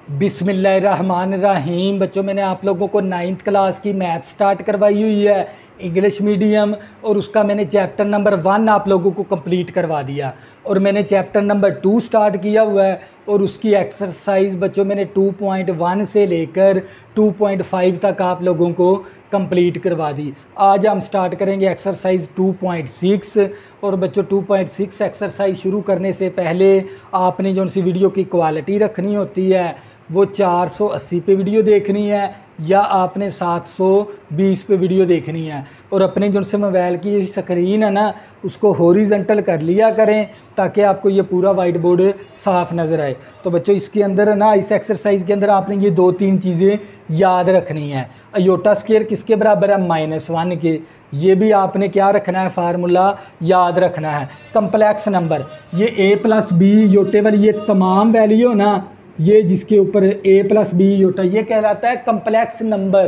बिस्मिल्लाहिर्रहमानिर्रहीम। बच्चों, मैंने आप लोगों को 9th क्लास की मैथ स्टार्ट करवाई हुई है, इंग्लिश मीडियम, और उसका मैंने चैप्टर नंबर 1 आप लोगों को कंप्लीट करवा दिया। और मैंने चैप्टर नंबर 2 स्टार्ट किया हुआ है और उसकी एक्सरसाइज बच्चों मैंने 2.1 से लेकर 2.5 तक आप लोगों को कंप्लीट करवा दी। आज हम स्टार्ट करेंगे एक्सरसाइज 2.6। और बच्चों 2.6 एक्सरसाइज शुरू करने से पहले आपने जो सी वीडियो की क्वालिटी रखनी होती है वो 480 पे वीडियो देखनी है या आपने 720 पे वीडियो देखनी है। और अपने जो से मोबाइल की स्क्रीन है ना उसको हॉरिजॉन्टल कर लिया करें ताकि आपको ये पूरा वाइट बोर्ड साफ़ नज़र आए। तो बच्चों इसके अंदर है ना, इस एक्सरसाइज के अंदर आपने ये 2-3 चीज़ें याद रखनी है। अयोटा स्क्वायर किसके बराबर है? -1 के। ये भी आपने क्या रखना है? फार्मूला याद रखना है। कम्प्लेक्स नंबर ये a+b योटेबल ये तमाम वैल्यू ना, ये जिसके ऊपर a+b योटा ये कहलाता है कम्प्लेक्स नंबर।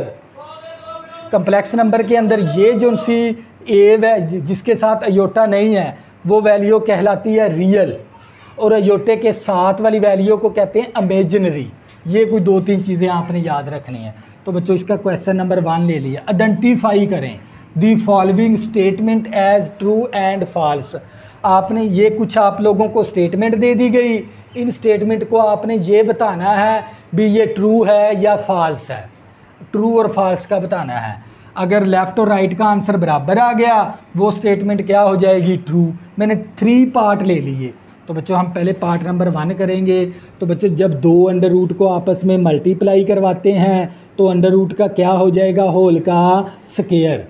कम्प्लेक्स नंबर के अंदर ये जो सी जिसके साथ अयोटा नहीं है वो वैल्यू कहलाती है रियल, और अयोटे के साथ वाली वैल्यू को कहते हैं इमेजिनरी। ये कोई 2-3 चीज़ें आपने याद रखनी है। तो बच्चों इसका क्वेश्चन नंबर 1 ले लिया। आइडेंटिफाई करें the following statement as true and false. आपने ये कुछ आप लोगों को स्टेटमेंट दे दी गई, इन स्टेटमेंट को आपने ये बताना है भी ये ट्रू है या फॉल्स है। ट्रू और फॉल्स का बताना है। अगर लेफ़्ट और राइट का आंसर बराबर आ गया वो स्टेटमेंट क्या हो जाएगी? ट्रू। मैंने 3 पार्ट ले लिए। तो बच्चों हम पहले पार्ट नंबर 1 करेंगे। तो बच्चों जब 2 अंडर रूट को आपस में मल्टीप्लाई करवाते हैं तो अंडर रूट का क्या हो जाएगा? होल का स्क्वायर।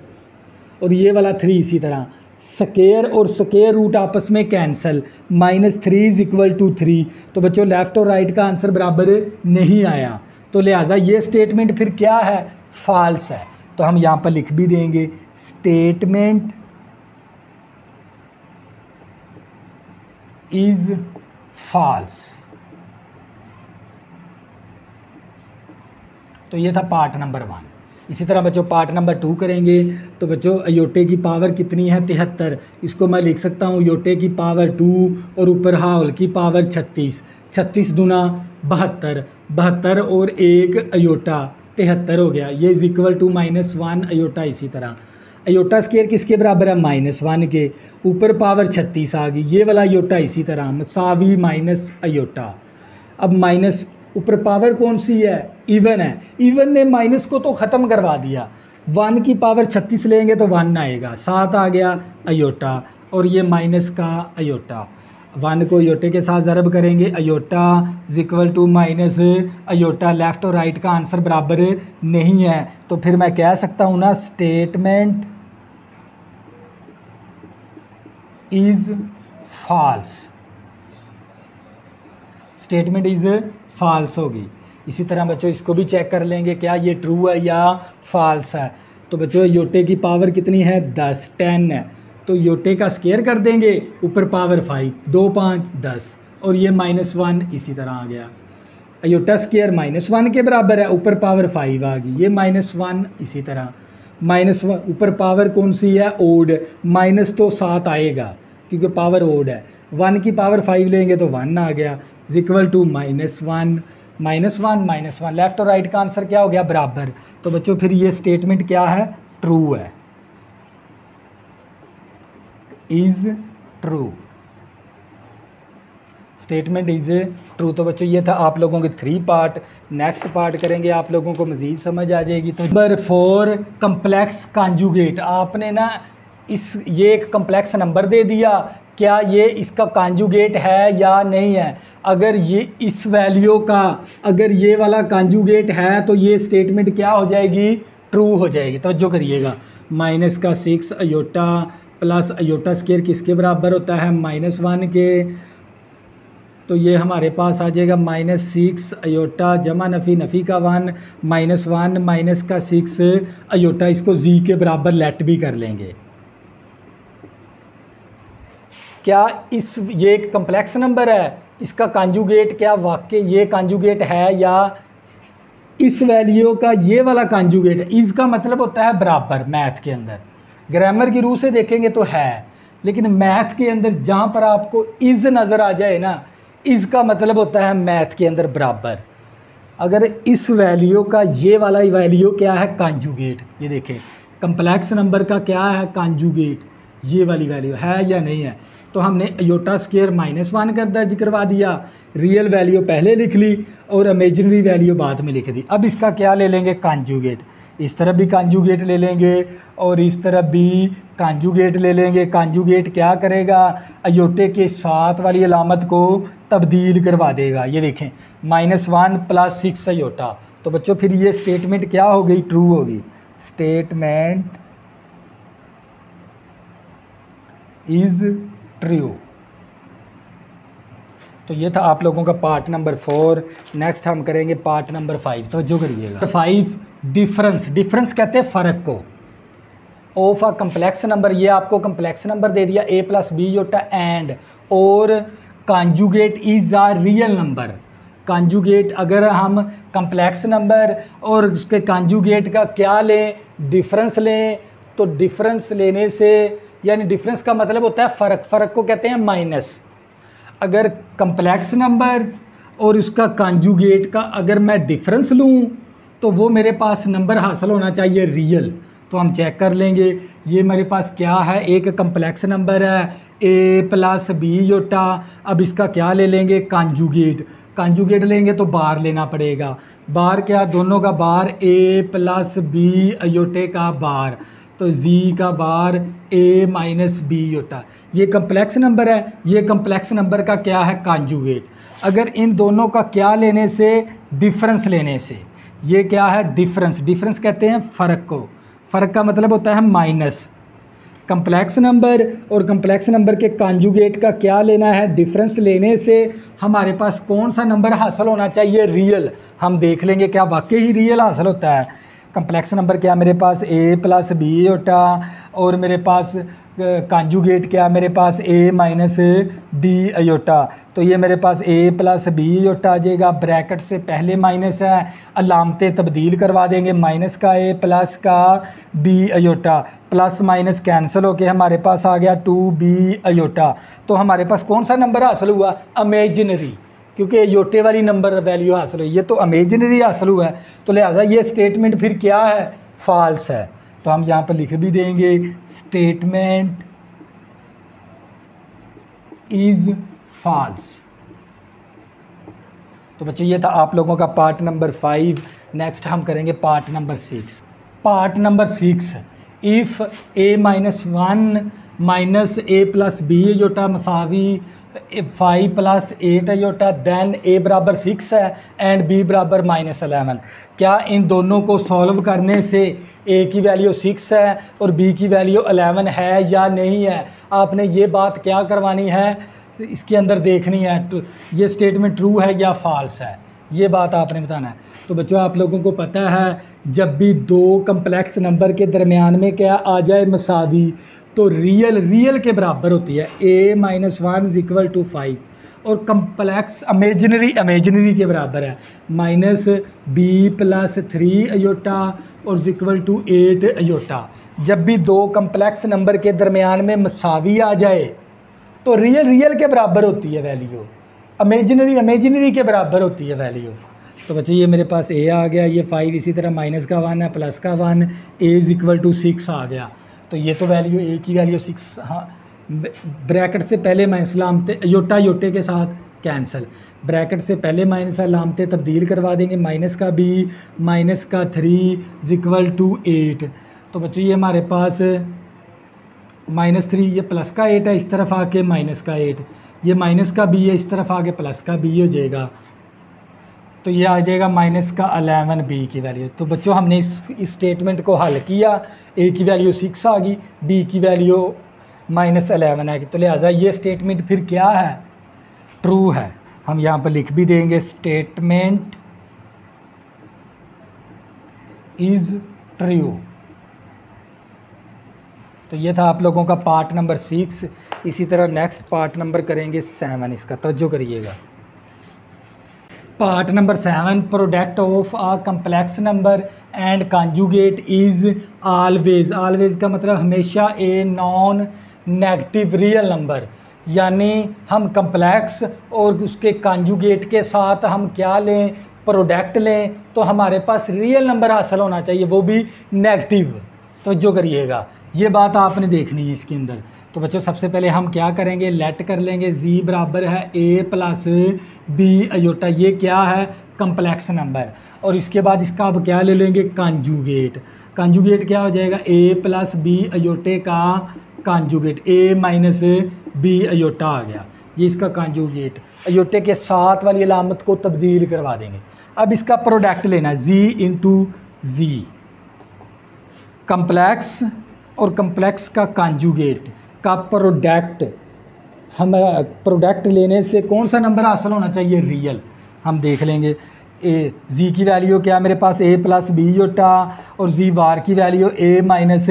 और ये वाला 3 इसी तरह स्क्वायर और स्क्वायर रूट आपस में कैंसिल, -3 = 3। तो बच्चों लेफ़्ट और राइट का आंसर बराबर नहीं आया, तो लिहाजा ये स्टेटमेंट फिर क्या है? फॉल्स है। तो हम यहाँ पर लिख भी देंगे स्टेटमेंट इज फॉल्स। तो ये था पार्ट नंबर 1। इसी तरह बच्चों पार्ट नंबर 2 करेंगे। तो बच्चों अयोटे की पावर कितनी है? 73। इसको मैं लिख सकता हूँ अयोटे की पावर 2 और ऊपर होल की पावर 36। 36 दूना 72, 72 और 1 अयोटा 73 हो गया। ये इज इक्वल टू -1 अयोटा। इसी तरह अयोटा स्क्वायर किसके बराबर है? -1 के। ऊपर पावर 36 आ गई। ये वाला अयोटा इसी तरह मसावी माइनस अयोटा। अब माइनस ऊपर पावर कौन सी है? इवन है। इवन ने माइनस को तो ख़त्म करवा दिया। 1 की पावर 36 लेंगे तो 1 आएगा, 7 आ गया अयोटा, और ये माइनस का अयोटा। 1 को अयोटे के साथ ज़रब करेंगे, iota is equal to minus iota. Left और राइट का आंसर बराबर नहीं है, तो फिर मैं कह सकता हूँ ना statement is false. Statement is false होगी। इसी तरह बच्चों इसको भी चेक कर लेंगे क्या ये ट्रू है या फॉल्स है। तो बच्चों योटे की पावर कितनी है? 10 है। तो योटे का स्क्वायर कर देंगे, ऊपर पावर 5, 2 5 10, और ये -1 इसी तरह आ गया। अयोटा स्क्वायर -1 के बराबर है, ऊपर पावर 5 आ गई। ये -1 इसी तरह -1 ऊपर पावर कौन सी है? ओड। माइनस तो 7 आएगा क्योंकि पावर ओड है। 1 की पावर 5 लेंगे तो 1 आ गया इज इक्वल टू -1 -1 लेफ़्ट और राइट का आंसर क्या हो गया? बराबर। तो बच्चों फिर ये स्टेटमेंट क्या है? ट्रू है, is true. Statement is true. तो बच्चों ये था आप लोगों के 3 पार्ट। नेक्स्ट पार्ट करेंगे, आप लोगों को मज़ीद समझ आ जाएगी। तो नंबर 4 कम्प्लेक्स कॉन्जुगेट। आपने ना ये एक कम्प्लेक्स नंबर दे दिया, क्या ये इसका कॉन्जुगेट है या नहीं है। अगर ये इस वैल्यू का अगर ये वाला कॉन्जुगेट है तो ये स्टेटमेंट क्या हो जाएगी? ट्रू हो जाएगी। तवज्जो करिएगा। -6 अयोटा प्लस अयोटा स्क्वायर किसके बराबर होता है? -1 के। तो ये हमारे पास आ जाएगा -6 अयोटा जमा नफ़ी नफ़ी का 1 -1 माइनस का 6 अयोटा। इसको जी के बराबर लेट भी कर लेंगे। क्या ये एक कम्प्लेक्स नंबर है, इसका कॉन्जुगेट क्या वाकई ये कॉन्जुगेट है या इस वैल्यू का ये वाला कॉन्जुगेट है? इसका मतलब होता है बराबर। मैथ के अंदर ग्रामर की रूह से देखेंगे तो है, लेकिन मैथ के अंदर जहाँ पर आपको इज़ नज़र आ जाए ना, इसका मतलब होता है मैथ के अंदर बराबर। अगर इस वैल्यू का ये वाला वैल्यू क्या है, कॉन्जुगेट, ये देखें कम्प्लेक्स नंबर का क्या है, कॉन्जुगेट, ये वाली वैल्यू है या नहीं है, तो हमने अयोटा स्क्वायर -1 कर दर्ज करवा दिया, रियल वैल्यू पहले लिख ली और इमेजिनरी वैल्यू बाद में लिख दी। अब इसका क्या ले लेंगे, कॉन्जुगेट, इस तरफ भी कॉन्जुगेट ले लेंगे और इस तरफ भी कॉन्जुगेट ले लेंगे। कॉन्जुगेट क्या करेगा, अयोटे के साथ वाली अलामत को तब्दील करवा देगा। ये देखें -1 + 6 अयोटा, तो बच्चों फिर ये स्टेटमेंट क्या हो गई, ट्रू होगी। Statement is true. तो ये था आप लोगों का पार्ट नंबर 4। नेक्स्ट हम करेंगे पार्ट नंबर 5। तो जो करिएगा 5 डिफरेंस, डिफरेंस कहते हैं फ़र्क को, ऑफ अ कम्प्लेक्स नंबर, ये आपको कम्प्लेक्स नंबर दे दिया a + b योटा एंड, और conjugate is a real number. Conjugate अगर हम कम्प्लेक्स नंबर और उसके कॉन्जुगेट का क्या लें, डिफरेंस लें, तो डिफरेंस लेने से, यानी डिफरेंस का मतलब होता है फ़र्क, फ़र्क को कहते हैं माइनस। अगर कम्प्लेक्स नंबर और उसका कॉन्जुगेट का अगर मैं डिफरेंस लूँ तो वो मेरे पास नंबर हासिल होना चाहिए रियल। तो हम चेक कर लेंगे, ये मेरे पास क्या है, एक कम्प्लेक्स नंबर है a + b योटा, अब इसका क्या ले लेंगे, कॉन्जुगेट, कॉन्जुगेट लेंगे तो बार लेना पड़ेगा, बार क्या, दोनों का बार a + b अयोटे का बार, तो z का बार a - b योटा, ये कम्प्लेक्स नंबर है, ये कम्प्लेक्स नंबर का क्या है, कॉन्जुगेट। अगर इन दोनों का क्या लेने से, डिफरेंस लेने से, ये क्या है, डिफरेंस, डिफरेंस कहते हैं फ़र्क को, फ़र्क का मतलब होता है माइनस। कम्प्लेक्स नंबर और कम्प्लेक्स नंबर के कॉन्जुगेट का क्या लेना है, डिफरेंस लेने से हमारे पास कौन सा नंबर हासिल होना चाहिए, रियल। हम देख लेंगे क्या वाकई ही रियल हासिल होता है। कम्प्लेक्स नंबर क्या मेरे पास a + b योटा, और मेरे पास कॉन्जुगेट क्या मेरे पास a - b अयोटा, तो ये मेरे पास a + b योटा आ जाएगा, ब्रैकेट से पहले माइनस है, अलामतें तब्दील करवा देंगे, माइनस का a प्लस का b iota, plus minus cancel होके हमारे पास आ गया 2b अयोटा। तो हमारे पास कौन सा नंबर हासिल हुआ, इमेजिनरी, क्योंकि अयोटे वाली नंबर वैल्यू हासिल हुई, ये तो इमेजिनरी हासिल हुआ है, तो लिहाजा ये स्टेटमेंट फिर क्या है, फॉल्स है। तो हम यहाँ पर लिख भी देंगे स्टेटमेंट इज़ फॉल्स। तो बच्चों ये था आप लोगों का पार्ट नंबर 5। नेक्स्ट हम करेंगे part number 6। Part number 6, if a - 1 - a + b iota मसावी 5 + 8 अयोटा, देन a = 6 है एंड b = -11। क्या इन दोनों को सॉल्व करने से a की वैल्यू 6 है और b की वैल्यू 11 है या नहीं है, आपने ये बात क्या करवानी है, इसके अंदर देखनी है ये स्टेटमेंट ट्रू है या फॉल्स है, ये बात आपने बताना है। तो बच्चों आप लोगों को पता है जब भी दो कम्प्लेक्स नंबर के दरमियान में क्या आ जाए मसावी, तो रियल के बराबर होती है, a - 1 = 5, और कम्प्लेक्स इमेजिनरी के बराबर है -b + 3 अयोटा और = 8 अयोटा। जब भी दो कम्प्लेक्स नंबर के दरमियान में मसावी आ जाए तो रियल के बराबर होती है वैल्यू, इमेजिनरी के बराबर होती है वैल्यू। तो बच्चे ये मेरे पास a आ गया, ये 5, इसी तरह माइनस का 1 है, प्लस का 1, a = 6 आ गया। तो ये तो वैल्यू a की वैल्यू 6, हाँ ब्रैकेट से पहले माइनस लामते योटे के साथ कैंसिल, ब्रैकेट से पहले माइनस लामते तब्दील करवा देंगे, माइनस का b -3 = 8। तो बच्चों ये हमारे पास -3, ये प्लस का 8 है, इस तरफ आके माइनस का 8, ये माइनस का b है, इस तरफ आके प्लस का b हो जाएगा, तो ये आ जाएगा -11 b की वैल्यू। तो बच्चों हमने इस स्टेटमेंट को हल किया, a की वैल्यू 6 आ गई, b की वैल्यू -11 है, तो लिहाजा ये स्टेटमेंट फिर क्या है, ट्रू है। हम यहाँ पर लिख भी देंगे स्टेटमेंट इज़ ट्रू। तो ये था आप लोगों का पार्ट नंबर 6। इसी तरह नेक्स्ट पार्ट नंबर करेंगे 7, इसका तवज्जो करिएगा। Part number 7, product of a complex number and conjugate is always, always का मतलब हमेशा a non negative real number, यानी हम कम्प्लेक्स और उसके कॉन्जुगेट के साथ हम क्या लें, प्रोडक्ट लें तो हमारे पास रियल नंबर हासिल होना चाहिए, वो भी नेगेटिव। तो जो करिएगा, ये बात आपने देखनी है इसके अंदर। तो बच्चों सबसे पहले हम क्या करेंगे, लेट कर लेंगे जी बराबर है ए प्लस बी अयोटा, ये क्या है कम्प्लेक्स नंबर। और इसके बाद इसका अब क्या ले लेंगे, कांजुगेट। कांजुगेट क्या हो जाएगा, ए प्लस बी अयोटे का कांजुगेट, ए माइनस बी अयोटा आ गया, ये इसका कांजुगेट। अयोटे के साथ वाली अलामत को तब्दील करवा देंगे। अब इसका प्रोडक्ट लेना है जी इंटू जी, कम्प्लेक्स और कम्प्लेक्स का कांजुगेट का प्रोडक्ट। हम प्रोडक्ट लेने से कौन सा नंबर हासिल होना चाहिए, रियल। हम देख लेंगे ए जी की वैल्यू क्या है मेरे पास, ए प्लस बी अयोटा, और जी बार की वैल्यू ए माइनस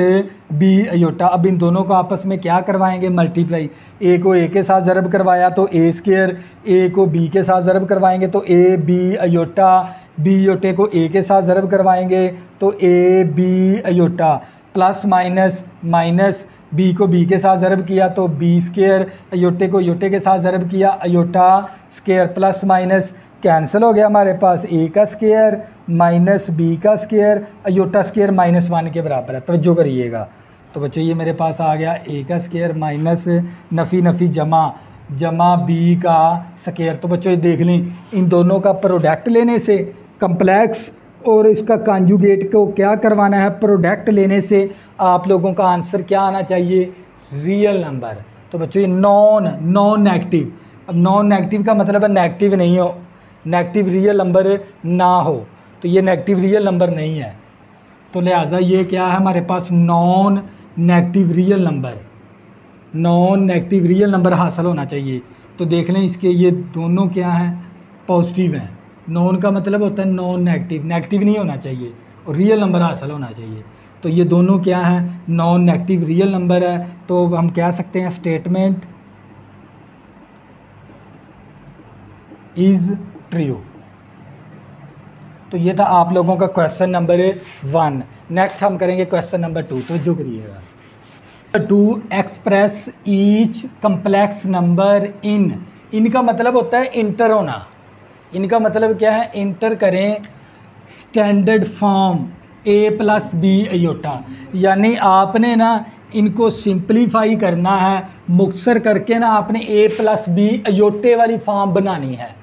बी अयोटा। अब इन दोनों को आपस में क्या करवाएंगे, मल्टीप्लाई। ए को ए के साथ ज़रब करवाया तो ए स्क्वायर, ए को बी के साथ ज़रब करवाएंगे तो ए बी अयोटा, बी अयोटे को ए के साथ ज़रब करवाएंगे तो A B iota, plus minus minus, B को बी के साथ ज़रब किया तो बी स्क्वायर, अयोटे को अयोटे के साथ ज़रब किया iota square, plus minus cancel हो गया हमारे पास, ए का स्क्वायर माइनस बी का स्क्वायर अयोटा स्क्वायर माइनस 1 के बराबर है। तवज्जो करिएगा। तो बच्चों ये मेरे पास आ गया ए का स्क्वायर माइनस नफ़ी नफ़ी जमा जमा बी का स्क्वायर। तो बच्चों ये देख लें, इन दोनों का प्रोडक्ट लेने से कम्प्लेक्स और इसका कांजुगेट को क्या करवाना है, प्रोडक्ट लेने से आप लोगों का आंसर क्या आना चाहिए, रियल नंबर। तो बच्चों ये नॉन नेगेटिव। अब नॉन नेगेटिव का मतलब है नेगेटिव नहीं हो, नेगेटिव रियल नंबर ना हो, तो ये नेगेटिव रियल नंबर नहीं है। तो लिहाजा ये क्या है हमारे पास, non negative real number, non negative real number हासिल होना चाहिए। तो देख लें इसके ये दोनों क्या हैं, पॉजिटिव हैं। नॉन का मतलब होता है नॉन नेगेटिव, नेगेटिव नहीं होना चाहिए और रियल नंबर हासिल होना चाहिए। तो ये दोनों क्या हैं, नॉन नेगेटिव रियल नंबर है। तो हम कह सकते हैं स्टेटमेंट इज़ ट्रू। तो ये था आप लोगों का क्वेश्चन नंबर 1। नेक्स्ट हम करेंगे क्वेश्चन नंबर 2। तो जो करिएगा, to express each complex number in, इनका मतलब होता है इंटर होना। इनका मतलब क्या है, इंटर करें standard form A plus B aorta, यानी आपने ना इनको सिंप्लीफाई करना है, मुख्तसर करके ना आपने ए प्लस बी अयोटे वाली फॉर्म बनानी है।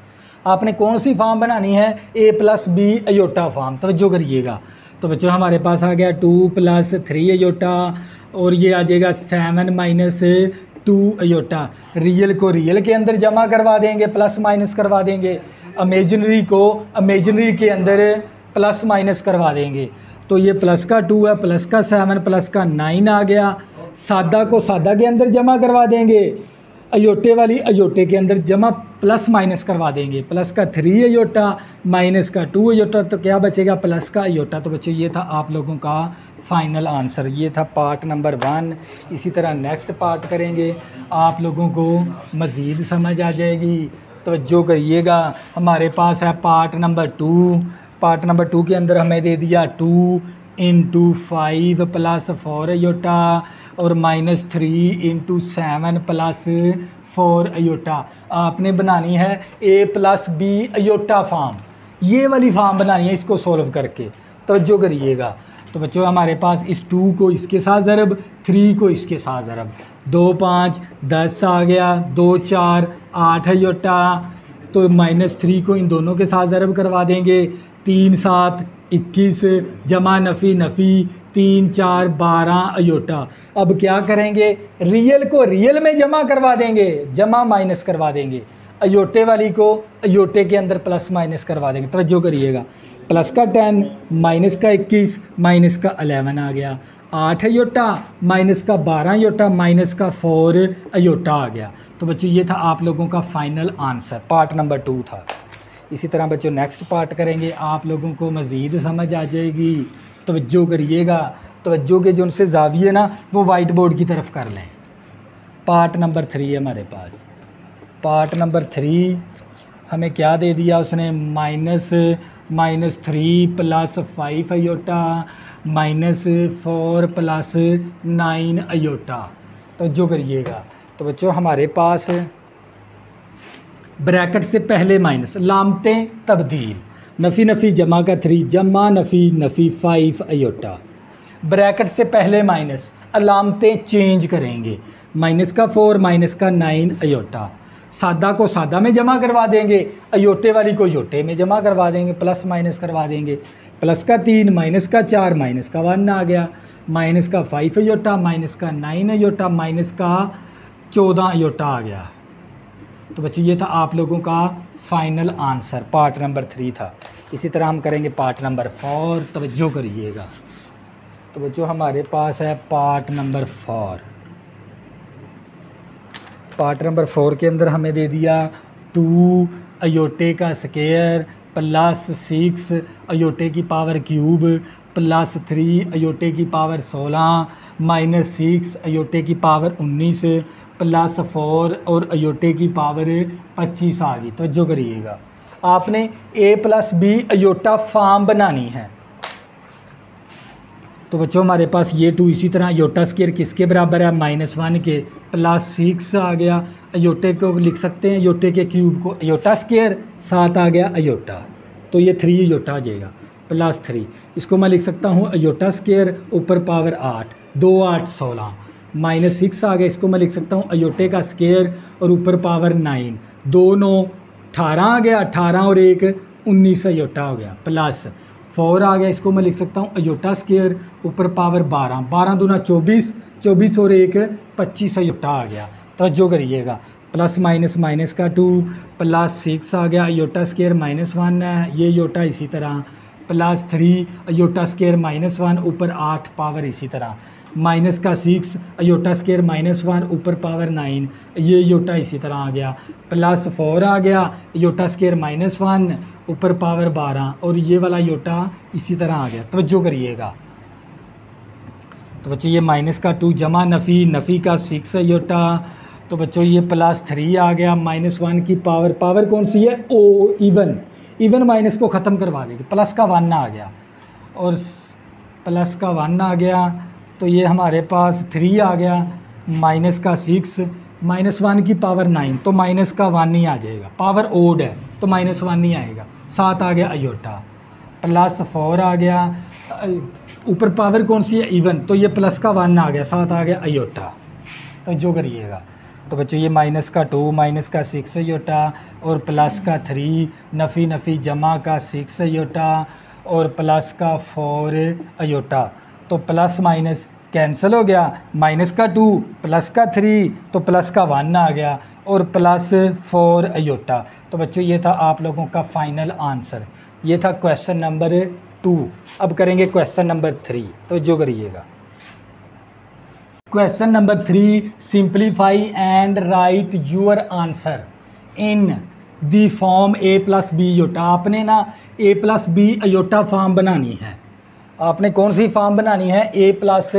आपने कौन सी फॉर्म बनानी है, ए प्लस बी अयोटा फॉर्म। तवज्जो करिएगा। तो बच्चों हमारे पास आ गया 2 + 3 अयोटा, और ये आ जाएगा 7 - 2 अयोटा। रियल को रियल के अंदर जमा करवा देंगे, प्लस माइनस करवा देंगे, इमेजिनरी को इमेजिनरी के अंदर प्लस माइनस करवा देंगे। तो ये प्लस का 2 है, प्लस का 7, प्लस का 9 आ गया। सादा को सादा के अंदर जमा करवा देंगे, अयोटे वाली अयोटे के अंदर जमा प्लस माइनस करवा देंगे। प्लस का 3 अयोटा, माइनस का 2 अयोटा, तो क्या बचेगा, प्लस का अयोटा। तो बच्चों ये था आप लोगों का फाइनल आंसर। ये था पार्ट नंबर 1। इसी तरह नेक्स्ट पार्ट करेंगे, आप लोगों को मज़ीद समझ आ जाएगी। तवज्जो करिएगा। हमारे पास है पार्ट नंबर 2। पार्ट नंबर 2 के अंदर हमें दे दिया 2 × 5 + 4 अयोटा और -3 × 7 + 4 अयोटा। आपने बनानी है ए प्लस बी अयोटा फॉर्म, ये वाली फॉर्म बनानी है इसको सॉल्व करके। तवज्जो करिएगा। तो बच्चों हमारे पास इस 2 को इसके साथ ज़रब, 3 को इसके साथ ज़रब, 2 × 5 = 10 आ गया, 2 × 4 = 8 अयोटा। तो -3 को इन दोनों के साथ ज़रब करवा देंगे, 3 × 7 = 21 जमा नफ़ी नफ़ी 3 × 4 = 12 अयोटा। अब क्या करेंगे, रियल को रियल में जमा करवा देंगे, जमा माइनस करवा देंगे, अयोटे वाली को अयोटे के अंदर प्लस माइनस करवा देंगे। तवज्जो करिएगा। प्लस का 10, माइनस का 21, माइनस का 11 आ गया, 8 अयोटा, माइनस का 12 अयोटा, माइनस का 4 अयोटा आ गया। तो बच्चों ये था आप लोगों का फाइनल आंसर, पार्ट नंबर 2 था। इसी तरह बच्चों नेक्स्ट पार्ट करेंगे, आप लोगों को मज़ीद समझ आ जाएगी। तवज्जो करिएगा। तवज्जो के जो उनसे ज़ाविये ना वो वाइट बोर्ड की तरफ कर लें। पार्ट नंबर 3 है हमारे पास। पार्ट नंबर 3 हमें क्या दे दिया उसने, -3 + 5 अयोटा -4 + 9 अयोटा। तवज्जो करिएगा। तो बच्चों हमारे पास ब्रैकेट से पहले माइनस, लामतें तब्दील, नफ़ी नफ़ी जमा का 3 जमा नफ़ी नफ़ी 5 अयोटा, ब्रैकेट से पहले माइनस, अलामतें चेंज करेंगे, माइनस का 4 माइनस का 9 अयोटा, सादा को सादा में जमा करवा देंगे, अयोटे वाली को योटे में जमा करवा देंगे, प्लस माइनस करवा देंगे, प्लस का 3 माइनस का 4 माइनस का 1 आ गया, माइनस का 5 अयोटा माइनस का 9 अयोटा माइनस का 14 अयोटा आ गया। तो बच्चों ये था आप लोगों का फाइनल आंसर, पार्ट नंबर 3 था। इसी तरह हम करेंगे पार्ट नंबर 4, तवज्जो करिएगा। तो बच्चों हमारे पास है पार्ट नंबर 4। पार्ट नंबर 4 के अंदर हमें दे दिया 2 अयोटे का स्क्वायर प्लस 6 अयोटे की पावर क्यूब प्लस 3 अयोटे की पावर 16 माइनस 6 अयोटे की पावर 19 प्लस 4 और अयोटे की पावर 25 आ गई। तवज्जो करिएगा, आपने a plus B iota form बनानी है। तो बच्चों हमारे पास ये 2 इसी तरह अयोटा स्क्वायर किसके बराबर है, -1 के, प्लस 6 आ गया, अयोटे को लिख सकते हैं अयोटे के क्यूब को अयोटा स्क्वायर, 7 आ गया अयोटा, तो ये 3 अयोटा आ जाएगा, प्लस 3 इसको मैं लिख सकता हूँ अयोटा स्क्वायर ऊपर पावर 8, 2 8 16, माइनस 6 आ गया, इसको मैं लिख सकता हूँ अयोटे का स्क्वायर और ऊपर पावर 9, 2 9 18 आ गया, 18 और 1 19 अयोटा हो गया, प्लस 4 आ गया, इसको मैं लिख सकता हूँ अयोटा स्क्वायर ऊपर पावर 12, 12 दूना 24, 24 और 1 25 अयोटा आ गया। तवज्जो करिएगा, प्लस माइनस माइनस का 2 प्लस 6 आ गया, अयोटा स्क्वायर -1 है, ये अयोटा इसी तरह, प्लस 3 अयोटा स्क्वायर -1 ऊपर 8 पावर इसी तरह, माइनस का 6 अयोटा स्क्वायर -1 ऊपर पावर 9, ये अयोटा इसी तरह आ गया, प्लस 4 आ गया अयोटा स्क्वायर -1 ऊपर पावर 12 और ये वाला अयोटा इसी तरह आ गया। तवज्जो करिएगा, तो बच्चों ये माइनस का 2 जमा नफ़ी नफ़ी का 6 अयोटा, तो बच्चों ये प्लस 3 आ गया, -1 की पावर, पावर कौन सी है ओ, इवन माइनस को ख़त्म करवा देगी, प्लस का 1 आ गया और प्लस का 1 आ गया, तो ये हमारे पास 3 आ गया, माइनस का 6 -1 की पावर 9, तो माइनस का 1 ही आ जाएगा, पावर ओड है तो -1 ही आएगा, 7 आ गया अयोटा, प्लस 4 आ गया, ऊपर पावर कौन सी है इवन, तो ये प्लस का 1 आ गया, 7 आ गया अयोटा। तो जो करिएगा, तो बच्चों ये माइनस का 2 माइनस का 6 अयोटा और प्लस का 3 नफ़ी नफ़ी जमा का 6 अयोटा और प्लस का 4 अयोटा, तो प्लस माइनस कैंसिल हो गया, माइनस का 2 प्लस का 3 तो प्लस का 1 आ गया और प्लस 4 अयोटा। तो बच्चों ये था आप लोगों का फाइनल आंसर, ये था क्वेश्चन नंबर 2। अब करेंगे क्वेश्चन नंबर 3, तो जो करिएगा। Question number 3, simplify and write your answer in the form a plus B iota. आपने ना a plus B iota form बनानी है, आपने कौन सी फॉर्म बनानी है, a plus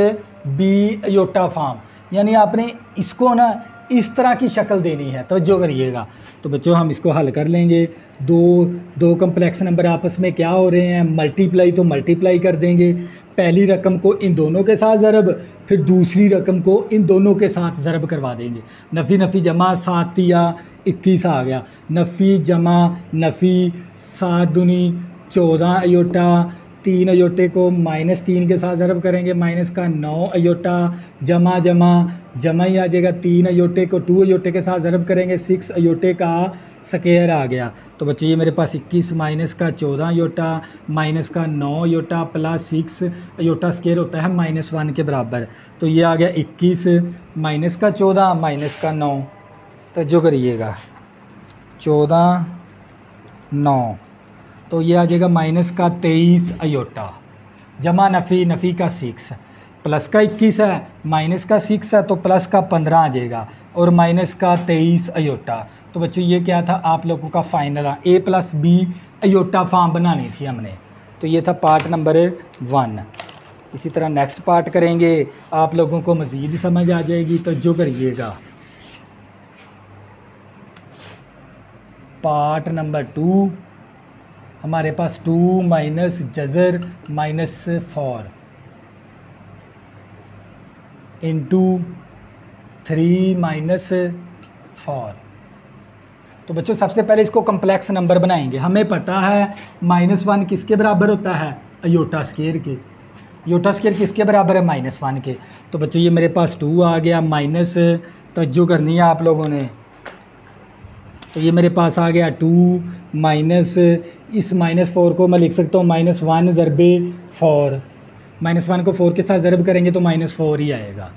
B iota form, यानी आपने इसको ना इस तरह की शक्ल देनी है। तो जो करिएगा, तो बच्चों हम इसको हल कर लेंगे, दो कम्प्लेक्स नंबर आपस में क्या हो रहे हैं, मल्टीप्लाई, तो मल्टीप्लाई कर देंगे, पहली रकम को इन दोनों के साथ ज़रब, फिर दूसरी रकम को इन दोनों के साथ ज़रब करवा देंगे, नफ़ी नफ़ी जमा 7 या 21 आ गया, नफ़ी जमा नफ़ी 7 दूनी 14 अयोटा, 3 अयोटे को -3 के साथ ज़रब करेंगे, माइनस का 9 अयोटा, जमा जमा जमा ही आ जाएगा, 3 अयोटे को 2 अयोटे के साथ ज़रब करेंगे, 6 अयोटे का स्क्वायर आ गया। तो बच्चे ये मेरे पास 21 माइनस का 14 अयोटा माइनस का 9 अयोटा प्लस 6 अयोटा स्क्वायर होता है -1 के बराबर, तो ये आ गया 21 माइनस का 14 माइनस का 9, तो जो करिएगा 14 9, तो ये आ जाएगा माइनस का 23 अयोटा, जमा नफ़ी नफ़ी का 6, प्लस का 21 है माइनस का 6 है तो प्लस का 15 आ जाएगा और माइनस का 23 अयोटा। तो बच्चों ये क्या था आप लोगों का final, a plus B iota form बनानी थी हमने। तो ये था पार्ट नंबर 1। इसी तरह नेक्स्ट पार्ट करेंगे, आप लोगों को मज़ीद समझ आ जाएगी। तो जो करिएगा, पार्ट नंबर 2 हमारे पास 2 माइनस जज़र -4 इंटू 3 - 4, तो बच्चों सबसे पहले इसको कम्प्लेक्स नंबर बनाएंगे। हमें पता है -1 किसके बराबर होता है, अयोटा स्केयर के। अयोटा स्केयर किसके बराबर है, -1 के। तो बच्चों ये मेरे पास 2 आ गया, माइनस तवज्जो करनी है आप लोगों ने। तो ये मेरे पास आ गया 2 माइनस, इस -4 को मैं लिख सकता हूँ -1 ज़रबे 4। -1 को 4 के साथ ज़रब करेंगे तो -4 ही आएगा।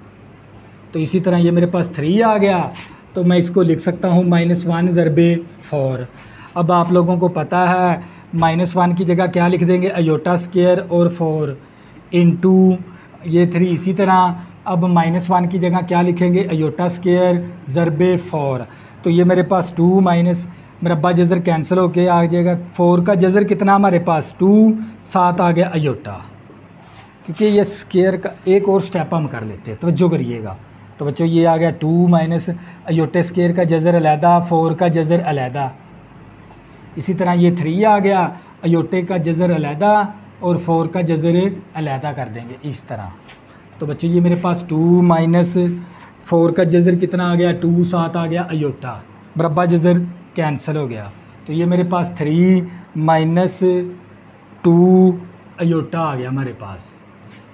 तो इसी तरह ये मेरे पास 3 आ गया, तो मैं इसको लिख सकता हूँ -1 ज़रबे 4। अब आप लोगों को पता है -1 की जगह क्या लिख देंगे, अयोटा स्केयर और 4 इंटू ये 3। इसी तरह अब -1 की जगह क्या लिखेंगे, अयोटा स्केयर ज़रबे 4। तो ये मेरे पास 2 माइनस मरबा जज़र कैंसिल होके आ जाएगा। 4 का जज़र कितना हमारे पास 2, 7 आ गया अयोटा। क्योंकि ये स्केयर का एक और स्टेप हम कर लेते हैं, तवज्जो करिएगा। तो बच्चों ये आ गया 2 माइनस अयोटे स्केयर का जज़र अलहदा, 4 का जज़र अलहदा। इसी तरह ये 3 आ गया, अयोटे का जज़र अलहदा और 4 का जज़र अलहदा कर देंगे इस तरह। तो बच्चों ये मेरे पास 2 माइनस 4 का जज़र कितना आ गया 2, 7 आ गया अयोटा, मरबा जज़र कैंसिल हो गया। तो ये मेरे पास 3 माइनस 2 अयोटा आ गया हमारे पास।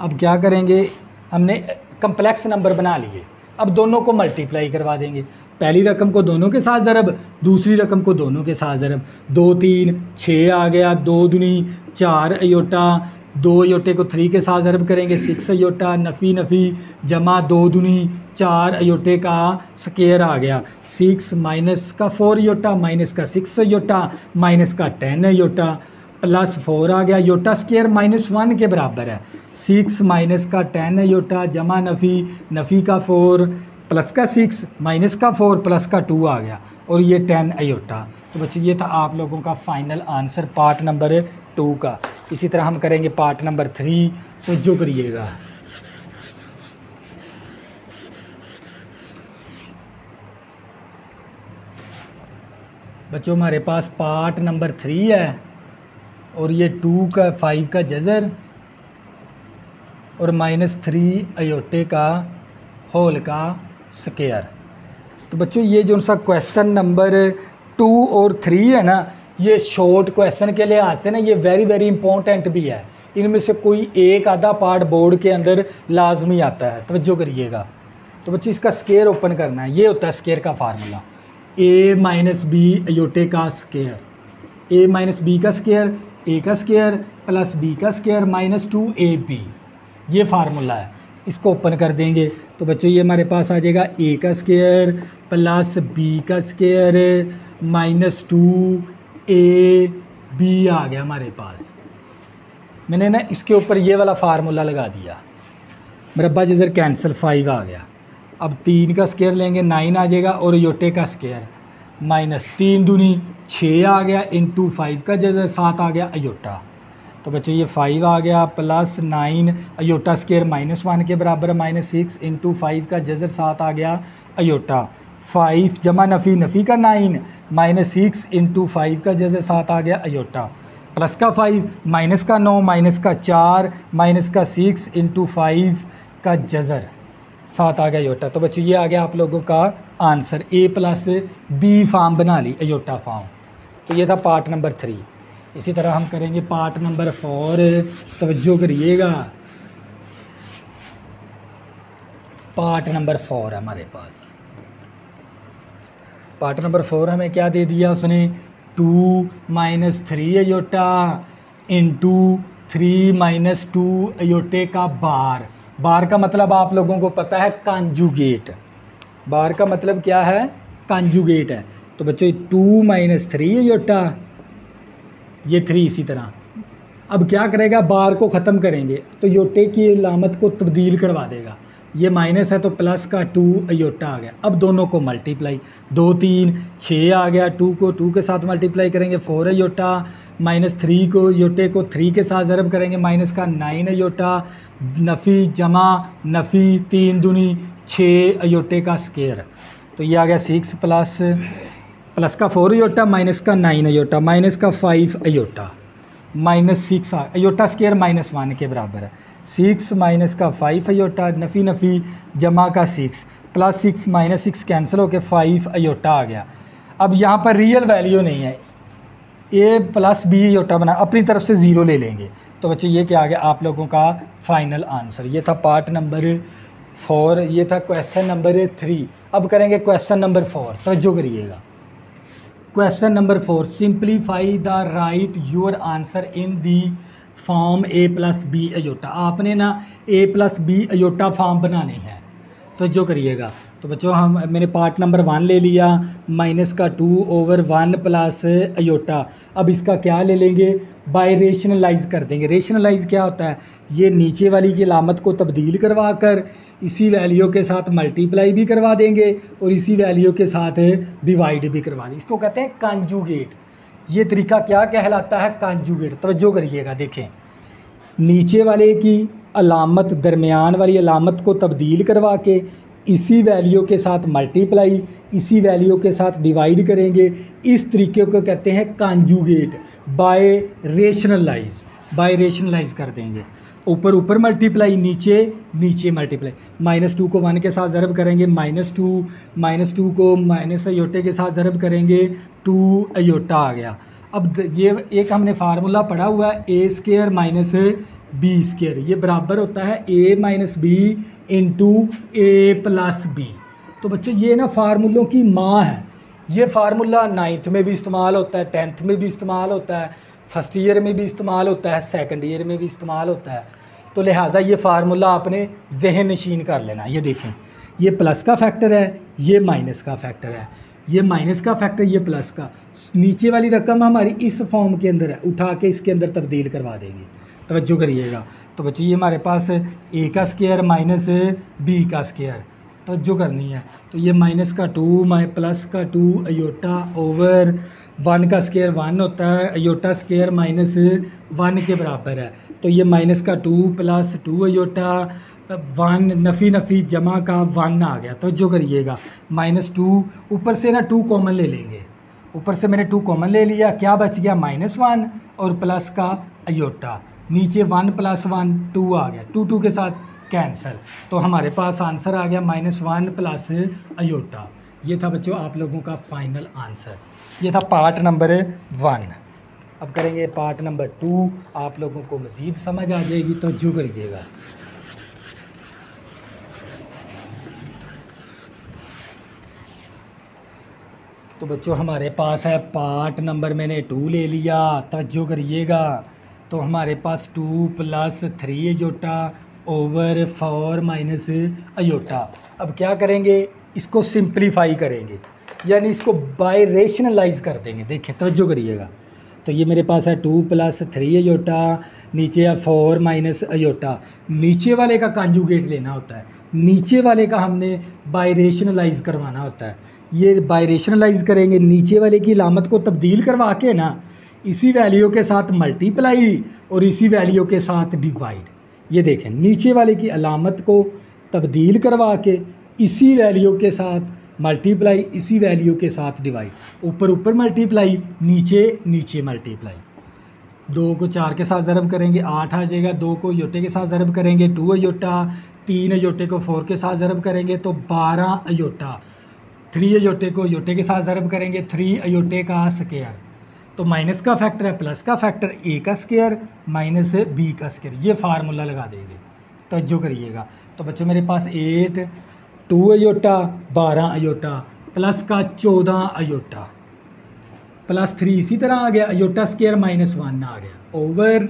अब क्या करेंगे, हमने कम्प्लेक्स नंबर बना लिए, अब दोनों को मल्टीप्लाई करवा देंगे। पहली रकम को दोनों के साथ ज़रब, दूसरी रकम को दोनों के साथ ज़रब। 2 3 6 आ गया, 2 दूनी 4 अयोटा, 2 अयोटे को 3 के साथ ज़रब करेंगे 6 अयोटा, नफ़ी नफ़ी जमा 2 दूनी 4 अयोटे का स्केयर आ गया। 6 माइनस का 4 अयोटा, माइनस का 6 अयोटा, माइनस का 10 अयोटा, प्लस 4 आ गया। अयोटा स्केयर -1 के बराबर है। 6 माइनस का 10 अयोटा जमा नफ़ी का 4 प्लस का 6 माइनस का 4 प्लस का 2 आ गया, और ये 10 अयोटा। तो बच्चों ये था आप लोगों का फाइनल आंसर पार्ट नंबर 2 का। इसी तरह हम करेंगे पार्ट नंबर 3, तो जो करिएगा। बच्चों हमारे पास पार्ट नंबर 3 है, और ये 2 का 5 का जज़र और -3 अयोटे का होल का स्केयर। तो बच्चों ये जो सा क्वेश्चन नंबर 2 और 3 है ना, ये शॉर्ट क्वेश्चन के लिहाज से ना ये वेरी इंपॉर्टेंट भी है। इनमें से कोई एक आधा पार्ट बोर्ड के अंदर लाजमी आता है, तवज्जो करिएगा। तो बच्चों इसका स्केयर ओपन करना है। ये होता है स्केयर का फार्मूला, a माइनस बी अयोटे का स्केयर, a माइनस बी का स्केयर, a का स्केयर प्लस b का स्केयर -2ab, ये फार्मूला है। इसको ओपन कर देंगे तो बच्चों ये हमारे पास आ जाएगा a का स्केयर प्लस b का स्केयर -2ab आ गया हमारे पास। मैंने ना इसके ऊपर ये वाला फार्मूला लगा दिया, मरबा जज़र कैंसिल 5 आ गया। अब 3 का स्केयर लेंगे 9 आ जाएगा, और अयोटे का स्केयर -3 दूनी 6 आ गया, इंटू 5 का जज़र 7 आ गया अयोटा। तो बच्चों ये 5 आ गया प्लस 9 अयोटा स्केयर -1 के बराबर -6 इंटू 5 का जज़र 7 आ गया अयोटा। 5 जमा नफ़ी का 9 -6 इंटू 5 का जज़र 7 आ गया अयोटा, प्लस का 5 माइनस का 9 माइनस का 4 माइनस का 6 इंटू 5 का जज़र 7 आ गया अयोटा। तो बच्चों ये आ गया आप लोगों का answer, A plus B form बना ली, अयोटा फॉर्म। तो ये था पार्ट नंबर 3। इसी तरह हम करेंगे पार्ट नंबर 4, तवज्जो करिएगा। पार्ट नंबर 4 है हमारे पास। पार्ट नंबर 4 हमें क्या दे दिया उसने, 2 माइनस 3 अयोटा इंटू 3 माइनस 2 अयोटे का बार। बार का मतलब आप लोगों को पता है कॉन्जुगेट। बार का मतलब क्या है, कॉन्जुगेट है। तो बच्चों 2 माइनस 3 अयोटा, ये 3 इसी तरह। अब क्या करेगा, बार को ख़त्म करेंगे तो योटे की अलामत को तब्दील करवा देगा। ये माइनस है तो प्लस का 2 अयोटा आ गया। अब दोनों को मल्टीप्लाई, 2 3 6 आ गया, 2 को 2 के साथ मल्टीप्लाई करेंगे 4 अयोटा, -3 को योटे को 3 के साथ ज़रब करेंगे माइनस का 9 अयोटा, नफ़ी जमा नफ़ी 3 दूनी 6 अयोटे का स्केयर। तो ये आ गया 6 प्लस का 4 अयोटा माइनस का 9 अयोटा माइनस का 5 अयोटा -6 अयोटा स्केयर -1 के बराबर है। 6 माइनस का 5 अयोटा, नफ़ी जमा का 6 प्लस 6 -6 कैंसिल होकर 5 अयोटा आ गया। अब यहाँ पर रियल वैल्यू नहीं है, ए प्लस बी अयोटा बना, अपनी तरफ से ज़ीरो ले लेंगे। तो बच्चों ये क्या आ गया आप लोगों का फाइनल आंसर। ये था पार्ट नंबर 4, ये था क्वेश्चन नंबर 3। अब करेंगे क्वेश्चन नंबर 4, तवज्जो करिएगा। Question number 4, simplify the write your answer in the form A plus B iota. आपने ना A plus B iota form बनाने हैं, तो जो करिएगा। तो बच्चों मैंने पार्ट नंबर 1 ले लिया, -2/1 प्लस अयोटा। अब इसका क्या ले लेंगे, बाय रेशनलाइज कर देंगे। रेशनलाइज क्या होता है, ये नीचे वाली की अलामत को तब्दील करवा कर इसी वैल्यू के साथ मल्टीप्लाई भी करवा देंगे और इसी वैल्यू के साथ डिवाइड भी करवा देंगे। इसको कहते हैं कॉन्जुगेट। ये तरीका क्या कहलाता है, कॉन्जुगेट। तवज्जो करिएगा, देखें नीचे वाले की अलामत दरमियान वाली अलामत को तब्दील करवा के इसी वैल्यू के साथ मल्टीप्लाई, इसी वैल्यू के साथ डिवाइड करेंगे। इस तरीके को कहते हैं conjugate. By rationalise, by rationalise कर देंगे। ऊपर ऊपर मल्टीप्लाई, नीचे नीचे मल्टीप्लाई। -2 को 1 के साथ ज़रब करेंगे, -2 को माइनस अयोटे के साथ ज़रब करेंगे, 2 अयोटा आ गया। अब ये एक हमने फार्मूला पढ़ा हुआ है, ए स्केयर माइनस बी स्केयर, ये बराबर होता है ए माइनस बी इंटू ए प्लस बी। तो बच्चों ये ना फार्मूलों की माँ है। ये फार्मूला 9th में भी इस्तेमाल होता है, 10th में भी इस्तेमाल होता है, फर्स्ट ईयर में भी इस्तेमाल होता है, सेकंड ईयर में भी इस्तेमाल होता है। तो लिहाजा ये फार्मूला आपने जहन नशीन कर लेना। ये देखें, ये प्लस का फैक्टर है, ये माइनस का फैक्टर है, ये माइनस का फैक्टर, ये प्लस का। नीचे वाली रकम हमारी इस फॉर्म के अंदर है, उठा के इसके अंदर तब्दील करवा देंगे। तवज्जो करिएगा। तो बच्चों ये हमारे पास ए का स्केयर माइनस बी का स्केयर, तवज्जो करनी है। तो ये माइनस का 2 प्लस का 2 अयोटा ओवर 1 का स्केयर 1 होता है, अयोटा स्केयर -1 के बराबर है। तो ये माइनस का 2 प्लस 2 अयोटा 1, नफ़ी नफ़ी जमा का 1 आ गया। तवज्जो करिएगा। -2 ऊपर से ना 2 कॉमन ले लेंगे, ऊपर से मैंने 2 कॉमन ले लिया, क्या बच गया -1 और प्लस का अयोटा। नीचे 1 + 1 2 आ गया, 2 के साथ कैंसिल। तो हमारे पास आंसर आ गया -1 प्लस अयोटा। ये था बच्चों आप लोगों का फाइनल आंसर। ये था पार्ट नंबर 1। अब करेंगे पार्ट नंबर 2, आप लोगों को मज़ीद समझ आ जाएगी, तो जो करिएगा। तो बच्चों हमारे पास है पार्ट नंबर, मैंने 2 ले लिया, तवज्जो करिएगा। तो हमारे पास 2 + 3 अयोटा ओवर 4 माइनस अयोटा। अब क्या करेंगे, इसको सिंप्लीफाई करेंगे, यानी इसको बाय रेशनलाइज कर देंगे। देखिए तवज्जो करिएगा। तो ये मेरे पास है 2 + 3 अयोटा, नीचे है 4 माइनस अयोटा। नीचे वाले का कॉन्जुगेट लेना होता है, नीचे वाले का हमने बाय रेशनलाइज करवाना होता है। ये बाय रेशनलाइज करेंगे, नीचे वाले की अलामत को तब्दील करवा के ना इसी वैल्यू के साथ मल्टीप्लाई और इसी वैल्यू के साथ डिवाइड। ये देखें, नीचे वाले की अलामत को तब्दील करवा के इसी वैल्यू के साथ मल्टीप्लाई, इसी वैल्यू के साथ डिवाइड। ऊपर ऊपर मल्टीप्लाई, नीचे नीचे मल्टीप्लाई। 2 को 4 के साथ ज़रब करेंगे 8 आ जाएगा, 2 को अयोटे के साथ ज़रब करेंगे 2 अयोटा, 3 अयोटे को 4 के साथ ज़रब करेंगे तो 12 अयोटा, 3 अयोटे को अयोटे के साथ ज़रब करेंगे 3 अयोटे का स्केयर। तो माइनस का फैक्टर है, प्लस का फैक्टर ए का स्केयर माइनस बी का स्केयर। ये फार्मूला लगा देंगे, तवज्जो करिएगा। तो बच्चों मेरे पास 8 2 अयोटा 12 अयोटा प्लस का 14 अयोटा प्लस 3 इसी तरह आ गया, अयोटा स्केयर -1 आ गया ओवर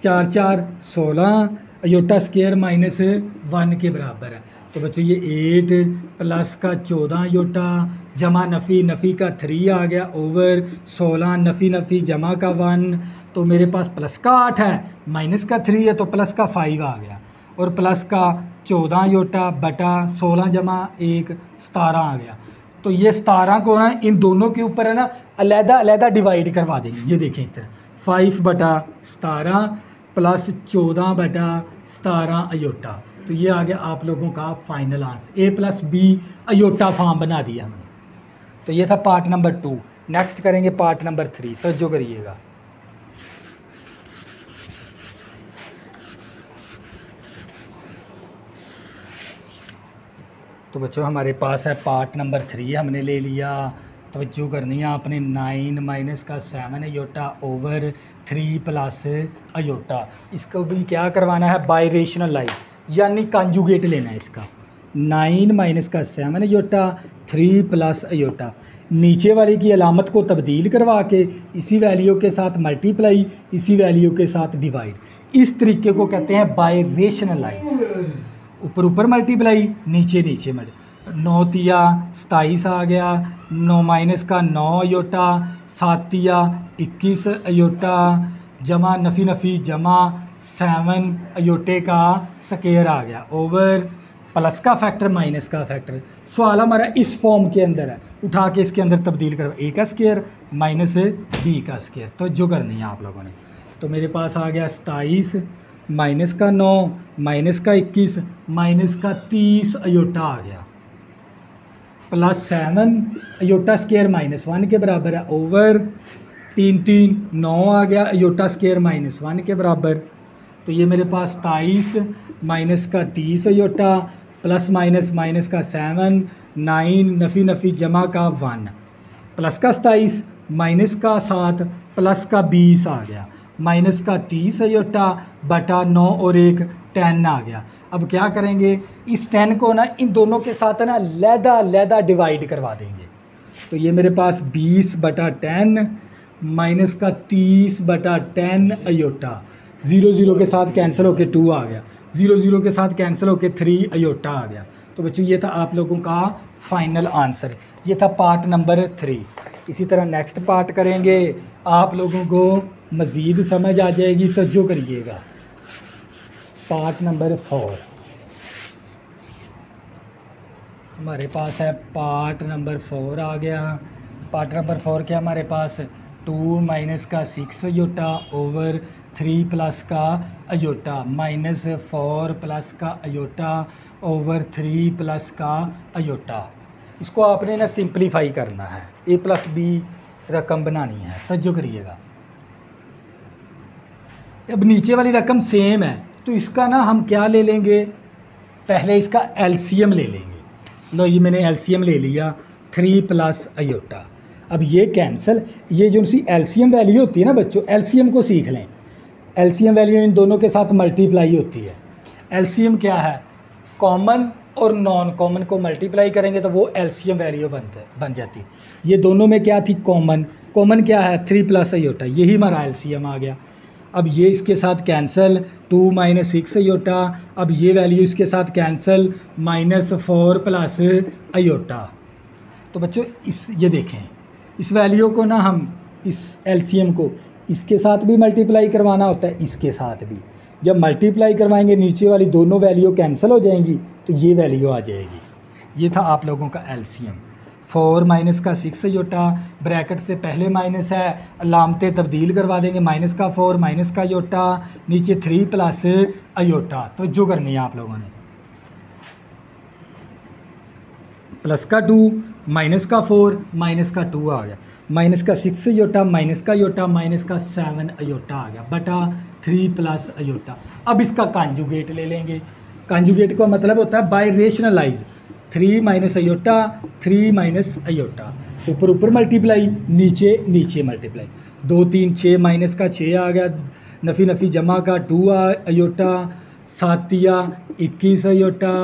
4 4 16 अयोटा स्केयर -1 के बराबर है। तो बच्चों ये 8 प्लस का 14 अयोटा जमा नफ़ी नफ़ी का 3 आ गया ओवर 16 नफ़ी नफ़ी जमा का 1। तो मेरे पास प्लस का 8 है, माइनस का 3 है, तो प्लस का 5 आ गया और प्लस का 14 अयोटा बटा 16 जमा 1 17 आ गया। तो ये 17 को ना इन दोनों के ऊपर है ना अलहदा अलहदा डिवाइड करवा देंगे। ये देखें इस तरह 5 बटा 17 प्लस 14 बटा 17 अयोटा। तो ये आ गया आप लोगों का फाइनल आंसर। ए प्लस बी अयोटा फॉर्म बना दिया हमने। तो ये था पार्ट नंबर 2। नेक्स्ट करेंगे पार्ट नंबर 3, तो जो करिएगा। तो बच्चों हमारे पास है पार्ट नंबर 3 हमने ले लिया। तवज्जो करनी है आपने, 9 माइनस का 7 अयोटा ओवर 3 प्लस अयोटा। इसको भी क्या करवाना है, बाय रेशनलाइज यानी कॉन्जुगेट लेना है इसका। 9 माइनस का 7 अयोटा 3 प्लस अयोटा, नीचे वाले की अलामत को तब्दील करवा के इसी वैल्यू के साथ मल्टीप्लाई, इसी वैल्यू के साथ डिवाइड, इस तरीके को कहते हैं बाय रेशनलाइज। ऊपर ऊपर मल्टीप्लाई, नीचे नीचे मल्टी। 9 तिया 27 आ गया, 9 माइनस का 9 अयोटा, 7 तिया 21 अयोटा, जमा नफ़ी नफ़ी जमा 7 अयोटे का स्केयर आ गया ओवर प्लस का फैक्टर माइनस का फैक्टर। सवाल हमारा इस फॉर्म के अंदर है, उठा के इसके अंदर तब्दील कर, ए का स्केयर माइनस बी का स्केयर। तो जो करनी है आप लोगों ने, तो मेरे पास आ गया 27 माइनस का 9 माइनस का 21 माइनस का 30 अयोटा आ गया, प्लस 7 अयोटा स्केयर -1 के बराबर है ओवर 3 3 9 आ गया अयोटा स्केयर -1 के बराबर। तो ये मेरे पास 27 माइनस का 30 अयोटा प्लस माइनस माइनस का 7 9 नफ़ी नफ़ी जमा का 1 प्लस का 27 माइनस का 7 प्लस का 20 आ गया, माइनस का 30 अयोटा बटा 9 और 1 10 आ गया। अब क्या करेंगे, इस 10 को ना इन दोनों के साथ ना लहदा डिवाइड करवा देंगे। तो ये मेरे पास 20 बटा 10 माइनस का 30 बटा 10 अयोटा, 0 0 के साथ कैंसिल होके 2 आ गया, 0 0 के साथ कैंसिल होके 3 अयोटा आ गया। तो बच्चों ये था आप लोगों का फाइनल आंसर, ये था पार्ट नंबर 3। इसी तरह नेक्स्ट पार्ट करेंगे, आप लोगों को मज़ीद समझ आ जाएगी। तो जो करिएगा पार्ट नंबर 4 हमारे पास है, पार्ट नंबर 4 आ गया। पार्ट नंबर 4 क्या हमारे पास, 2 माइनस का 6 अयोटा ओवर 3 प्लस का अयोटा माइनस 4 प्लस का अयोटा ओवर 3 प्लस का अयोटा। इसको आपने ना सिंप्लीफाई करना है, a प्लस बी रकम बनानी है। तो जो करिएगा, अब नीचे वाली रकम सेम है तो इसका ना हम क्या ले लेंगे, पहले इसका एलसीएम ले लेंगे। लो ये मैंने एलसीएम ले लिया 3 प्लस अयोटा। अब ये कैंसिल, ये जो सी एलसीएम वैल्यू होती है ना बच्चों, एलसीएम को सीख लें। एलसीएम वैल्यू इन दोनों के साथ मल्टीप्लाई होती है। एलसीएम क्या है, कॉमन और नॉन कॉमन को मल्टीप्लाई करेंगे तो वो एलसीएम वैल्यू बन जाती है। ये दोनों में क्या थी, कॉमन। कॉमन क्या है, 3 प्लस अयोटा, यही हमारा एलसीएम आ गया। अब ये इसके साथ कैंसिल, 2 माइनस 6 अयोटा, अब ये वैल्यू इसके साथ कैंसिल, -4 प्लस अयोटा। तो बच्चों ये देखें, इस वैल्यू को ना हम, इस एलसीएम को इसके साथ भी मल्टीप्लाई करवाना होता है, इसके साथ भी। जब मल्टीप्लाई करवाएंगे नीचे वाली दोनों वैल्यू कैंसिल हो जाएंगी तो ये वैल्यू आ जाएगी। ये था आप लोगों का एलसीएम। 4 माइनस का 6 अयोटा, ब्रैकेट से पहले माइनस है, अलामतें तब्दील करवा देंगे, माइनस का 4 माइनस का अयोटा, नीचे 3 प्लस अयोटा। तो जो करनी है आप लोगों ने, प्लस का 2 माइनस का 4 माइनस का 2 आ गया, माइनस का 6 अयोटा माइनस का अयोटा माइनस का 7 अयोटा आ गया बटा 3 प्लस अयोटा। अब इसका कॉन्जुगेट ले लेंगे। कॉन्जुगेट का मतलब होता है by rationalise, 3 minus iota 3 minus iota, ऊपर ऊपर मल्टीप्लाई, नीचे नीचे मल्टीप्लाई। 2 3 6 माइनस का 6 आ गया, नफ़ी नफ़ी जमा का 2 अयोटा, 7 तिया 21 अयोटा,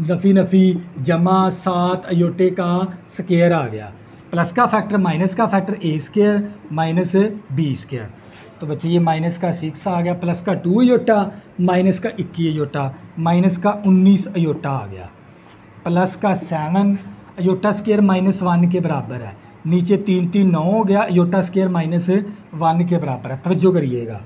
नफ़ी नफ़ी जमा 7 अयोटे का स्केयर आ गया, प्लस का फैक्टर माइनस का फैक्टर ए स्केयर माइनस बी स्केयर। तो बच्चे ये माइनस का 6 आ गया, प्लस का 2 अयोटा माइनस का 21 अयोटा माइनस का 19 अयोटा आ गया, प्लस का 7 अयोटा स्केयर -1 के बराबर है, नीचे 3 3 9 हो गया, अयोटा स्केयर -1 के बराबर है। तवज्जो करिएगा,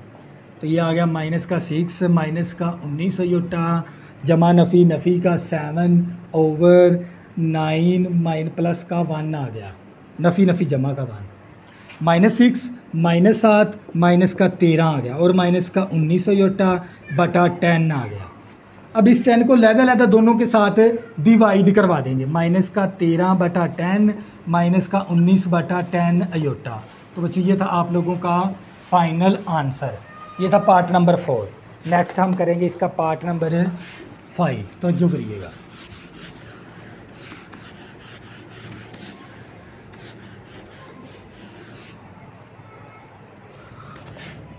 तो ये आ गया माइनस का 6 माइनस का 19 अयोटा जमा नफ़ी नफ़ी का 7 ओवर 9 प्लस का 1 आ गया, नफ़ी नफ़ी जमा का 1 -6 -7 माइनस का 13 आ गया और माइनस का 19 अयोटा बटा 10 आ गया। अब इस 10 को लहदा दोनों के साथ डिवाइड करवा देंगे, माइनस का 13 बटा 10 माइनस का 19 बटा 10 अयोटा। तो बच्चों ये था आप लोगों का फाइनल आंसर, ये था पार्ट नंबर 4। नेक्स्ट हम करेंगे इसका पार्ट नंबर 5। तो जो करिएगा,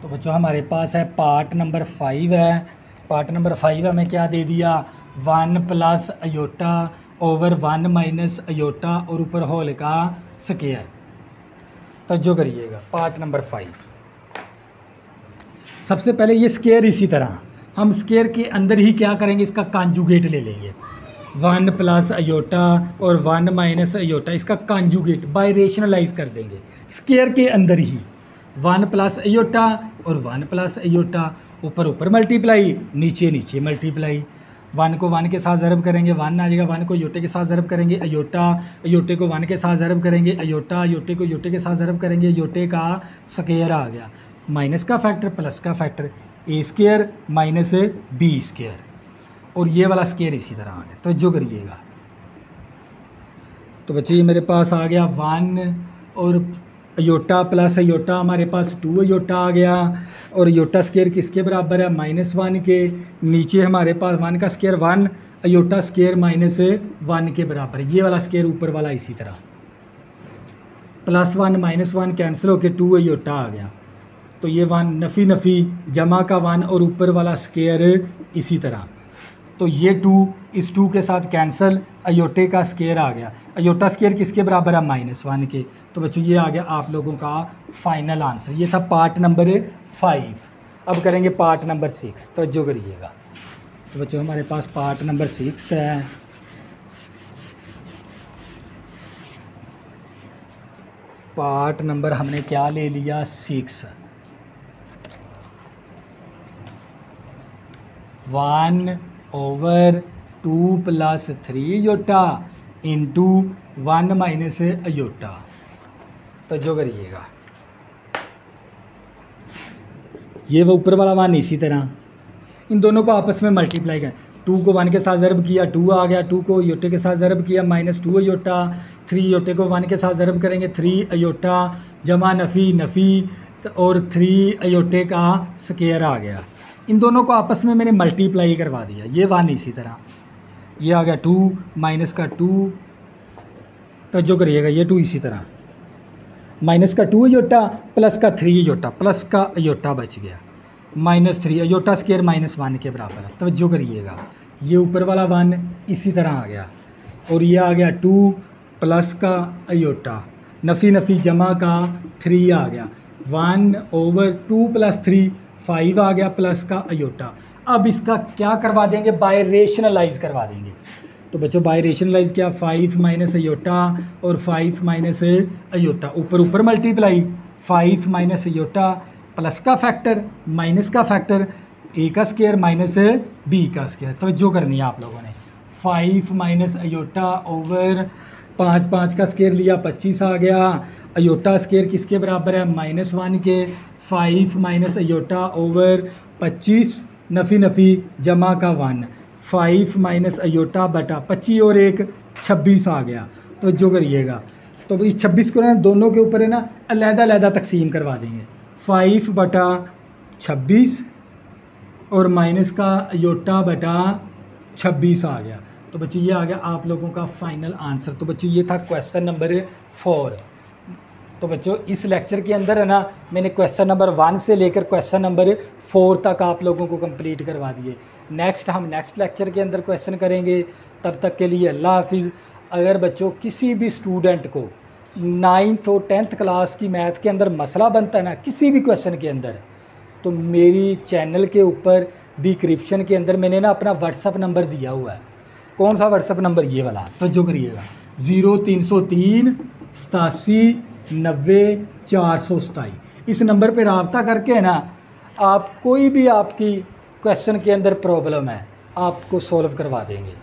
तो बच्चों हमारे पास है पार्ट नंबर 5 है। पार्ट नंबर 5 हमें क्या दे दिया, 1 plus iota over 1 minus aorta और ऊपर होल का स्क्वायर। तो जो करिएगा पार्ट नंबर 5, सबसे पहले ये स्क्वायर, इसी तरह हम स्क्वायर के अंदर ही क्या करेंगे, इसका कॉन्जुगेट ले लेंगे। 1 प्लस अयोटा और 1 माइनस अयोटा, इसका कॉन्जुगेट बाय रेशनलाइज कर देंगे स्क्वायर के अंदर ही। 1 प्लस अयोटा और 1 प्लस अयोटा, ऊपर ऊपर मल्टीप्लाई, नीचे नीचे मल्टीप्लाई। 1 को 1 के साथ ज़रब करेंगे 1 आ जाएगा, 1 को अयोटे के साथ ज़रब करेंगे अयोटा, अयोटे को 1 के साथ ज़रब करेंगे अयोटा, अयोटे को अयोटे के साथ ज़रब करेंगे अयोटे का स्क्वायर आ गया। माइनस का फैक्टर प्लस का फैक्टर, ए स्क्वायर माइनस बी स्क्वायर, और ये वाला स्क्वायर इसी तरह आ गया। तो जो करिएगा, तो बच्चे ये मेरे पास आ गया 1 और अयोटा प्लस अयोटा, हमारे पास 2 अयोटा आ गया, और अयोटा स्क्वायर किसके बराबर है, -1 के। नीचे हमारे पास 1 का स्क्वायर 1, अयोटा स्क्वायर -1 के बराबर है। ये वाला स्क्वायर ऊपर वाला इसी तरह, +1 -1 कैंसिल होके 2 अयोटा आ गया। तो ये 1 नफ़ी नफ़ी जमा का 1 और ऊपर वाला स्क्वायर इसी तरह। तो ये 2 इस 2 के साथ कैंसिल, अयोटे का स्क्वायर आ गया। अयोटा स्क्वायर किसके बराबर है, -1 के। तो बच्चों ये आ गया आप लोगों का फाइनल आंसर। ये था पार्ट नंबर 5। अब करेंगे पार्ट नंबर 6, तो जो करिएगा। तो बच्चों हमारे पास पार्ट नंबर 6 है। पार्ट नंबर हमने क्या ले लिया, 6। 1 over 2 plus 3 iota into 1 minus iota. तो जो करिएगा, ये वो ऊपर वाला 1 इसी तरह, इन दोनों को आपस में मल्टीप्लाई करें। 2 को 1 के साथ ज़रब किया 2 आ गया, 2 को अयोटे के साथ ज़रब किया -2 अयोटा, 3 अयोटे को 1 के साथ ज़रब करेंगे 3 अयोटा, जमा नफ़ी नफ़ी, और 3 अयोटे का स्क्वायर आ गया। इन दोनों को आपस में मैंने मल्टीप्लाई करवा दिया। ये 1 इसी तरह, ये आ गया 2 माइनस का 2। तो जो करिएगा, ये 2 इसी तरह, माइनस का 2 अयोटा प्लस का 3 अयोटा, प्लस का अयोटा बच गया, -3 अयोटा स्क्वायर -1 के बराबर है। तो जो करिएगा, ये ऊपर वाला 1 इसी तरह आ गया, और ये आ गया 2 प्लस का अयोटा, नफ़ी नफ़ी जमा का 3 आ गया, 1 ओवर 2 प्लस 3 5 आ गया, प्लस का अयोटा। अब इसका क्या करवा देंगे, बाय रेशनलाइज करवा देंगे। तो बच्चों बाय रेशनलाइज क्या, 5 माइनस अयोटा और 5 माइनस अयोटा, ऊपर ऊपर मल्टीप्लाई, 5 माइनस अयोटा प्लस का फैक्टर माइनस का फैक्टर, ए का स्क्वायर माइनस बी का स्क्वायर। तो जो करनी है आप लोगों ने, 5 माइनस अयोटा ओवर 5 का स्क्वायर लिया 25 आ गया, अयोटा स्क्वायर किसके बराबर है, -1 के। 5 माइनस अयोटा ओवर 25 नफ़ी नफ़ी जमा का 1, 5 माइनस अयोटा बटा 25 और 1 26 आ गया। तो जो करिएगा, तो इस 26 को ना दोनों के ऊपर है ना अलहदा तकसीम करवा देंगे, 5 बटा 26 और माइनस का अयोटा बटा 26 आ गया। तो बच्चों ये आ गया आप लोगों का फाइनल आंसर। तो बच्चों ये था क्वेश्चन नंबर 4। तो बच्चों इस लेक्चर के अंदर है ना मैंने क्वेश्चन नंबर 1 से लेकर क्वेश्चन नंबर 4 तक आप लोगों को कंप्लीट करवा दिए। हम नेक्स्ट लेक्चर के अंदर क्वेश्चन करेंगे। तब तक के लिए अल्लाह हाफिज़। अगर बच्चों किसी भी स्टूडेंट को 9th और 10th क्लास की मैथ के अंदर मसला बनता है ना किसी भी क्वेश्चन के अंदर, तो मेरी चैनल के ऊपर डिस्क्रिप्शन के अंदर मैंने ना अपना व्हाट्सअप नंबर दिया हुआ है। कौन सा व्हाट्सअप नंबर, ये वाला। तो जो करिएगा 0303 87 90 427, इस नंबर पे रब्ता करके है ना आप कोई भी आपकी क्वेश्चन के अंदर प्रॉब्लम है आपको सॉल्व करवा देंगे।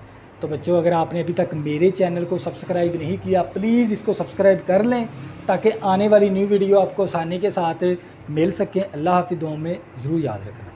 तो बच्चों अगर आपने अभी तक मेरे चैनल को सब्सक्राइब नहीं किया प्लीज़ इसको सब्सक्राइब कर लें ताकि आने वाली न्यू वीडियो आपको आसानी के साथ मिल सके। अल्लाह हाफिज़, दुआ में ज़रूर याद रखना।